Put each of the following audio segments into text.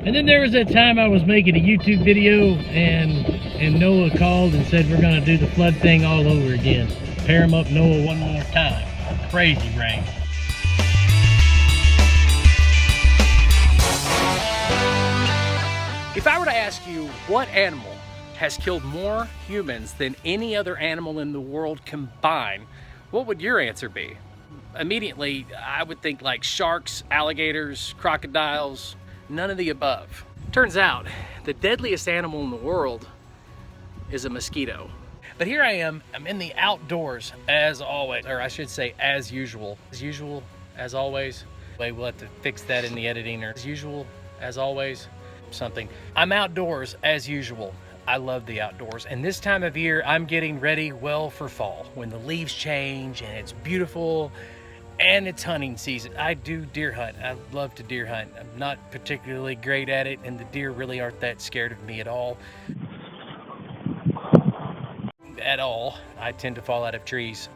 And then there was that time I was making a YouTube video and Noah called and said we're gonna do the flood thing all over again. Pair them up, Noah, one more time. Crazy rain. If I were to ask you what animal has killed more humans than any other animal in the world combined, what would your answer be? Immediately, I would think like sharks, alligators, crocodiles, none of the above. Turns out, the deadliest animal in the world is a mosquito. But here I am, I'm in the outdoors as always, or I should say as usual. As usual, as always. Wait, we'll have to fix that in the editing, or as usual, as always, something. I'm outdoors as usual. I love the outdoors, and this time of year I'm getting ready well for fall when the leaves change and it's beautiful and it's hunting season. I do deer hunt. I love to deer hunt. I'm not particularly great at it, and the deer really aren't that scared of me at all. I tend to fall out of trees.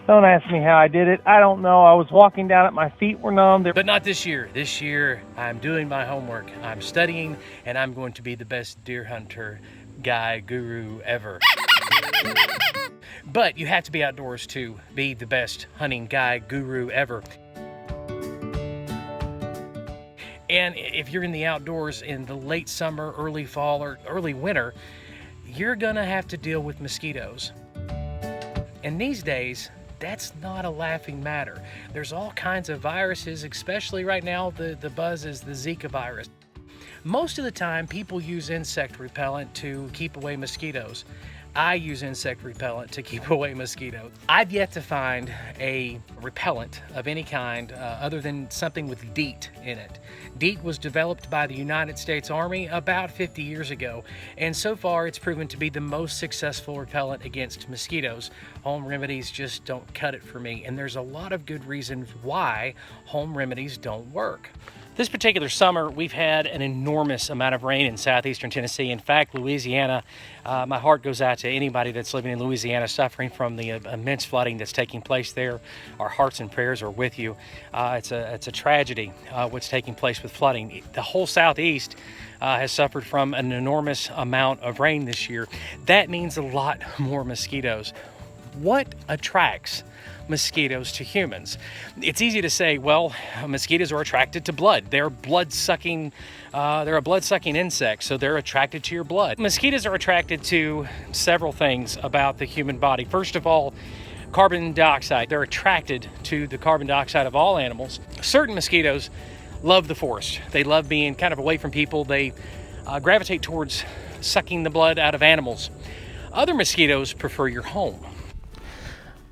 Don't ask me how I did it. I don't know. I was walking down it. My feet were numb. But not this year. This year, I'm doing my homework. I'm studying, and I'm going to be the best deer hunter, guy, guru ever. But you have to be outdoors to be the best hunting guy, guru ever. And if you're in the outdoors in the late summer, early fall, or early winter, you're gonna have to deal with mosquitoes. And these days, that's not a laughing matter. There's all kinds of viruses, especially right now, the buzz is the Zika virus. Most of the time, people use insect repellent to keep away mosquitoes. I use insect repellent to keep away mosquitoes. I've yet to find a repellent of any kind other than something with Deet in it. Deet was developed by the United States Army about 50 years ago, and so far it's proven to be the most successful repellent against mosquitoes. Home remedies just don't cut it for me, and there's a lot of good reasons why home remedies don't work. This particular summer, we've had an enormous amount of rain in southeastern Tennessee. In fact, Louisiana, my heart goes out to anybody that's living in Louisiana suffering from the immense flooding that's taking place there. Our hearts and prayers are with you. It's a tragedy what's taking place with flooding. The whole southeast has suffered from an enormous amount of rain this year. That means a lot more mosquitoes. What attracts mosquitoes to humans? It's easy to say, well, mosquitoes are attracted to blood. They're a blood-sucking insect, so they're attracted to your blood. Mosquitoes are attracted to several things about the human body. First of all, carbon dioxide. They're attracted to the carbon dioxide of all animals. Certain mosquitoes love the forest. They love being kind of away from people. They gravitate towards sucking the blood out of animals. Other mosquitoes prefer your home.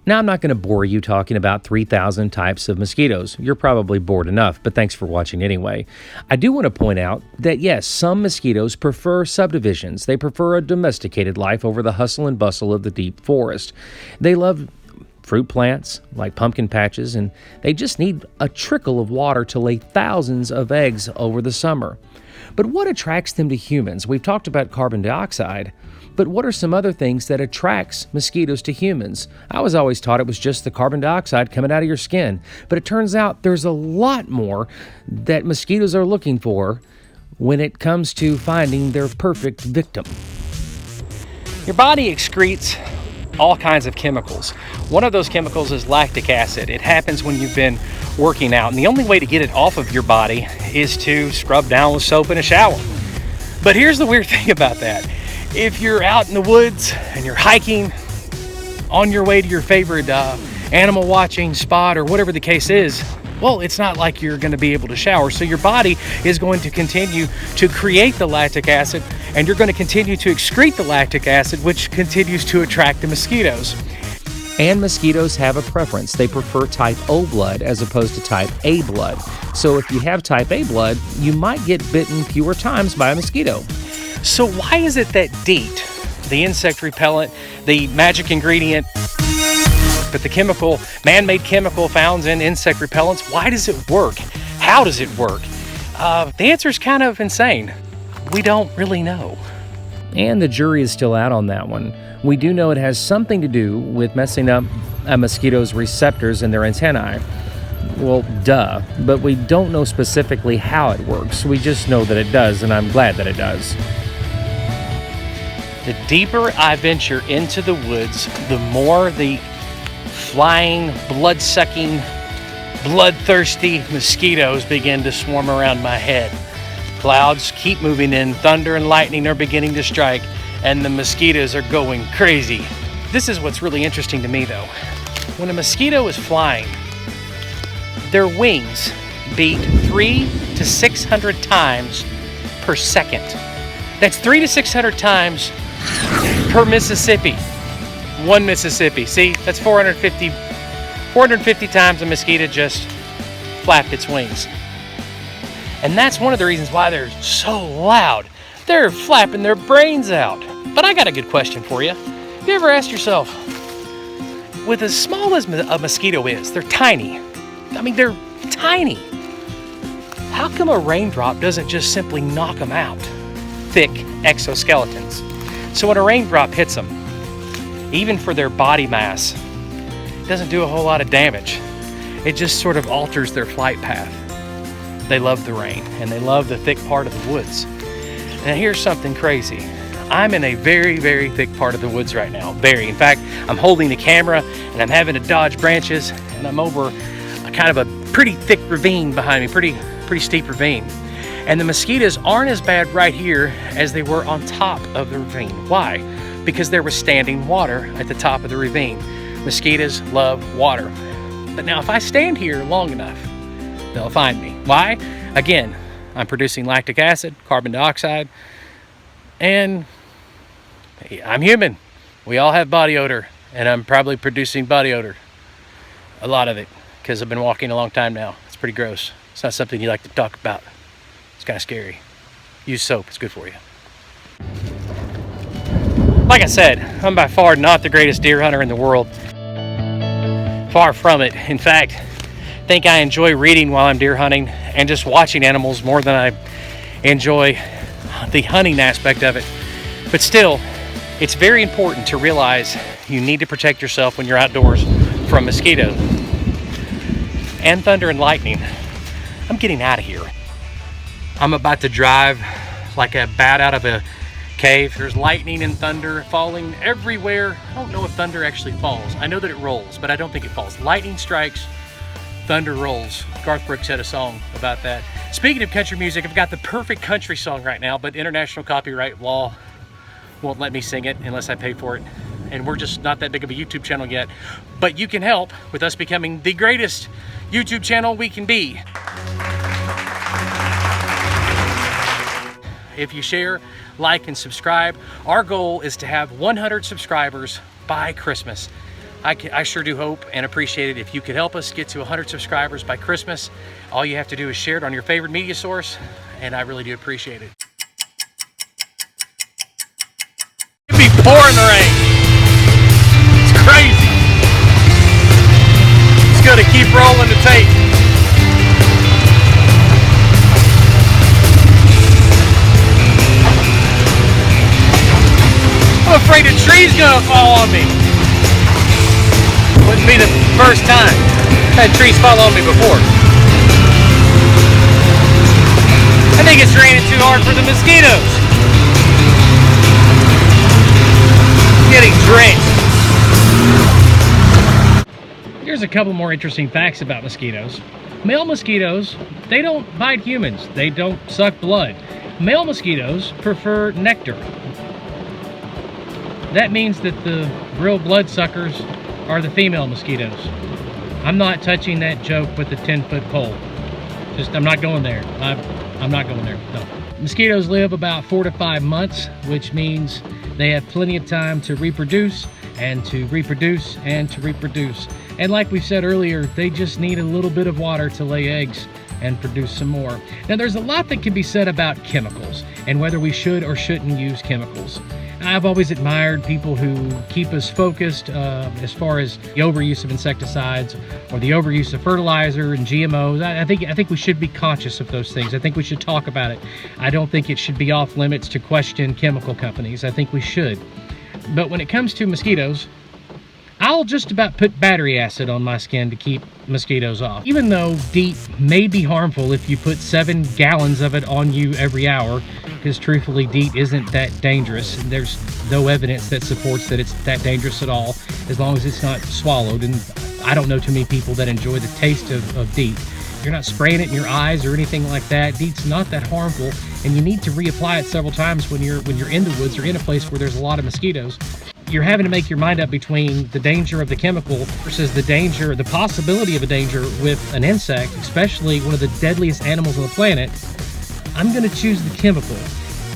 Now, I'm not going to bore you talking about 3,000 types of mosquitoes. You're probably bored enough, but thanks for watching anyway. I do want to point out that yes, some mosquitoes prefer subdivisions. They prefer a domesticated life over the hustle and bustle of the deep forest. They love fruit plants like pumpkin patches, and they just need a trickle of water to lay thousands of eggs over the summer. But what attracts them to humans? We've talked about carbon dioxide. But what are some other things that attracts mosquitoes to humans? I was always taught it was just the carbon dioxide coming out of your skin. But it turns out there's a lot more that mosquitoes are looking for when it comes to finding their perfect victim. Your body excretes all kinds of chemicals. One of those chemicals is lactic acid. It happens when you've been working out, and the only way to get it off of your body is to scrub down with soap in a shower. But here's the weird thing about that. If you're out in the woods and you're hiking on your way to your favorite animal watching spot or whatever the case is, well, it's not like you're going to be able to shower. So your body is going to continue to create the lactic acid, and you're going to continue to excrete the lactic acid, which continues to attract the mosquitoes. And mosquitoes have a preference. They prefer type O blood as opposed to type A blood. So if you have type A blood, you might get bitten fewer times by a mosquito. So why is it that Deet, the insect repellent, the magic ingredient, but the chemical, man-made chemical found in insect repellents, why does it work? How does it work? The answer is kind of insane. We don't really know. And the jury is still out on that one. We do know it has something to do with messing up a mosquito's receptors in their antennae. Well, duh, but we don't know specifically how it works. We just know that it does, and I'm glad that it does. The deeper I venture into the woods, the more the flying, blood-sucking, bloodthirsty mosquitoes begin to swarm around my head. Clouds keep moving in, thunder and lightning are beginning to strike, and the mosquitoes are going crazy. This is what's really interesting to me though. When a mosquito is flying, their wings beat 300 to 600 times per second. That's 300 to 600 times per Mississippi. One Mississippi. See, that's 450 times a mosquito just flapped its wings. And that's one of the reasons why they're so loud. They're flapping their brains out. But I got a good question for you. Have you ever asked yourself, with as small as a mosquito is, they're tiny. I mean, they're tiny. How come a raindrop doesn't just simply knock them out? Thick exoskeletons. So when a raindrop hits them, even for their body mass, it doesn't do a whole lot of damage. It just sort of alters their flight path. They love the rain, and they love the thick part of the woods. Now here's something crazy. I'm in a very, very thick part of the woods right now. Very. In fact, I'm holding the camera, and I'm having to dodge branches, and I'm over a kind of a pretty thick ravine behind me, pretty steep ravine. And the mosquitoes aren't as bad right here as they were on top of the ravine. Why? Because there was standing water at the top of the ravine. Mosquitoes love water. But now if I stand here long enough, they'll find me. Why? Again, I'm producing lactic acid, carbon dioxide, and I'm human. We all have body odor, and I'm probably producing body odor. A lot of it, because I've been walking a long time now. It's pretty gross. It's not something you like to talk about. It's kind of scary. Use soap, it's good for you. Like I said, I'm by far not the greatest deer hunter in the world. Far from it. In fact, I think I enjoy reading while I'm deer hunting and just watching animals more than I enjoy the hunting aspect of it. But still, it's very important to realize you need to protect yourself when you're outdoors from mosquitoes and thunder and lightning. I'm getting out of here. I'm about to drive like a bat out of a cave. There's lightning and thunder falling everywhere. I don't know if thunder actually falls. I know that it rolls, but I don't think it falls. Lightning strikes, thunder rolls. Garth Brooks had a song about that. Speaking of country music, I've got the perfect country song right now, but international copyright law won't let me sing it unless I pay for it. And we're just not that big of a YouTube channel yet. But you can help with us becoming the greatest YouTube channel we can be. If you share, like, and subscribe, our goal is to have 100 subscribers by Christmas. I sure do hope and appreciate it if you could help us get to 100 subscribers by Christmas. All you have to do is share it on your favorite media source, and I really do appreciate it. It'd be pouring the rain. It's crazy. It's gonna keep rolling the tape. I'm afraid a tree's gonna fall on me. Wouldn't be the first time. I've had trees fall on me before. I think it's raining too hard for the mosquitoes. Getting drenched. Here's a couple more interesting facts about mosquitoes. Male mosquitoes, they don't bite humans. They don't suck blood. Male mosquitoes prefer nectar. That means that the real bloodsuckers are the female mosquitoes. I'm not touching that joke with the 10-foot pole. I'm not going there. I'm not going there, no. Mosquitoes live about 4 to 5 months, which means they have plenty of time to reproduce and to reproduce and to reproduce. And like we said earlier, they just need a little bit of water to lay eggs and produce some more. Now there's a lot that can be said about chemicals and whether we should or shouldn't use chemicals. I've always admired people who keep us focused as far as the overuse of insecticides or the overuse of fertilizer and GMOs. I think we should be conscious of those things. I think we should talk about it. I don't think it should be off limits to question chemical companies. I think we should. But when it comes to mosquitoes, I'll just about put battery acid on my skin to keep mosquitoes off. Even though DEET may be harmful if you put 7 gallons of it on you every hour, because truthfully DEET isn't that dangerous. There's no evidence that supports that it's that dangerous at all, as long as it's not swallowed. And I don't know too many people that enjoy the taste of DEET. You're not spraying it in your eyes or anything like that. DEET's not that harmful, and you need to reapply it several times when you're in the woods or in a place where there's a lot of mosquitoes. You're having to make your mind up between the danger of the chemical versus the possibility of a danger with an insect, especially one of the deadliest animals on the planet. I'm going to choose the chemical.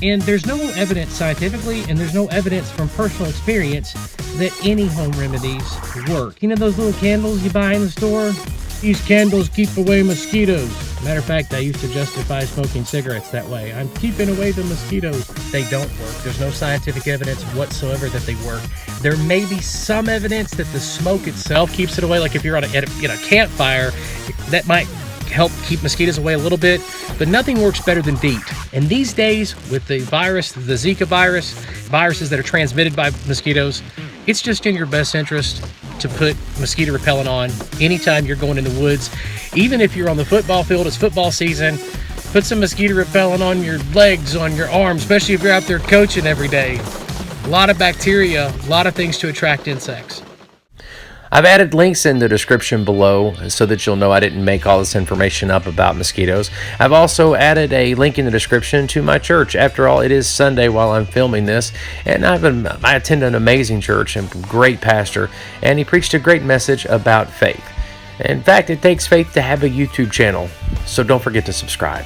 And there's no evidence scientifically, and there's no evidence from personal experience that any home remedies work. You know those little candles you buy in the store? These candles keep away mosquitoes. Matter of fact, I used to justify smoking cigarettes that way. I'm keeping away the mosquitoes. They don't work. There's no scientific evidence whatsoever that they work. There may be some evidence that the smoke itself keeps it away. Like if you're at a campfire, that might help keep mosquitoes away a little bit, but nothing works better than DEET. And these days, with the virus, the Zika virus, viruses that are transmitted by mosquitoes, it's just in your best interest to put mosquito repellent on anytime you're going in the woods. Even if you're on the football field, it's football season, put some mosquito repellent on your legs, on your arms, especially if you're out there coaching every day. A lot of bacteria, a lot of things to attract insects. I've added links in the description below so that you'll know I didn't make all this information up about mosquitoes. I've also added a link in the description to my church. After all, it is Sunday while I'm filming this, and I attend an amazing church and great pastor, and he preached a great message about faith. In fact, it takes faith to have a YouTube channel, so don't forget to subscribe.